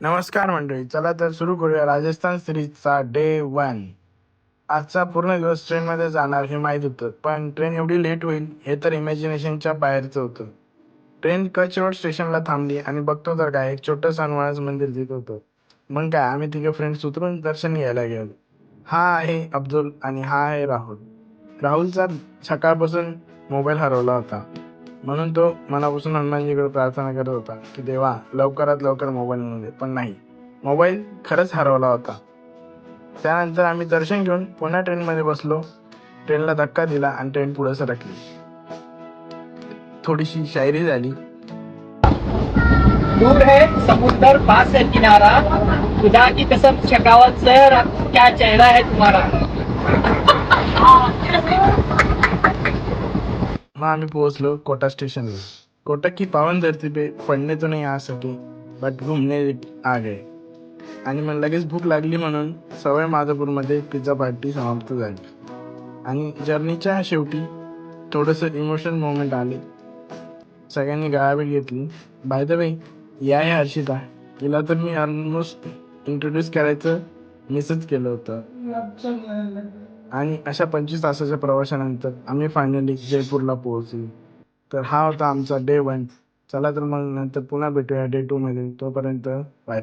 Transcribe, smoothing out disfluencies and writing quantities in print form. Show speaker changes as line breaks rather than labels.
नमस्कार मंडळी, चला तर सुरू करूया राजस्थान सिरीजचा डे 1. आजचा पूर्ण दिवस ट्रेनमध्ये जाणार हे माहीत होतं, पण ट्रेन एवढी लेट होईल हे तर इमॅजिनेशनच्या बाहेरचं होतं. ट्रेन कच रोड स्टेशनला थांबली आणि बघतो तर काय एक छोटंसं हनुमानाचं मंदिर दिसत होतं. मग काय आम्ही तिघे फ्रेंड्स उतरून दर्शन घ्यायला गेलो. हा आहे अब्दुल आणि हा आहे राहुल. राहुलचा सकाळपासून मोबाईल हरवला होता, म्हणून तो मनापासून हनुमानजीकडे प्रार्थना करत होता की देवा लवकरात लवकर मोबाईल मिळू दे. पण नाही, मोबाईल खरंच हरवला होता. त्यानंतर आम्ही दर्शन घेऊन पुन्हा ट्रेनमध्ये बसलो. ट्रेनला धक्का दिला आणि ट्रेन पुढे सरकली. थोडीशी शायरी झाली.
दूर है समुंदर पास है किनारा, खुदा की कसम शकावत सर क्या चेहरा है तुम्हारा.
मग आम्ही पोहोचलो कोटा स्टेशनला. कोटा की पावन धरती पे पडणे तो नहीं आ सके बट घूमने आ गए. आणि मग लगेच भूक लागली म्हणून सवय माधवपूरमध्ये पिझ्झा पार्टी समाप्त झाली. आणि जर्नीच्या शेवटी थोडंसं इमोशनल मोमेंट आले. सगळ्यांनी गाळाभेट घेतली. बाय द वे, या आहे हर्षिता. तिला तर मी ऑलमोस्ट इंट्रोड्यूस करायचं मिसच केलं होतं. आणि अशा 25 तासाच्या प्रवासानंतर आम्ही फायनली जयपूरला पोहोचलो. तर हा होता आमचा डे 1. चला तर मग नंतर पुन्हा भेटूया डे 2 मध्ये. तोपर्यंत बाय.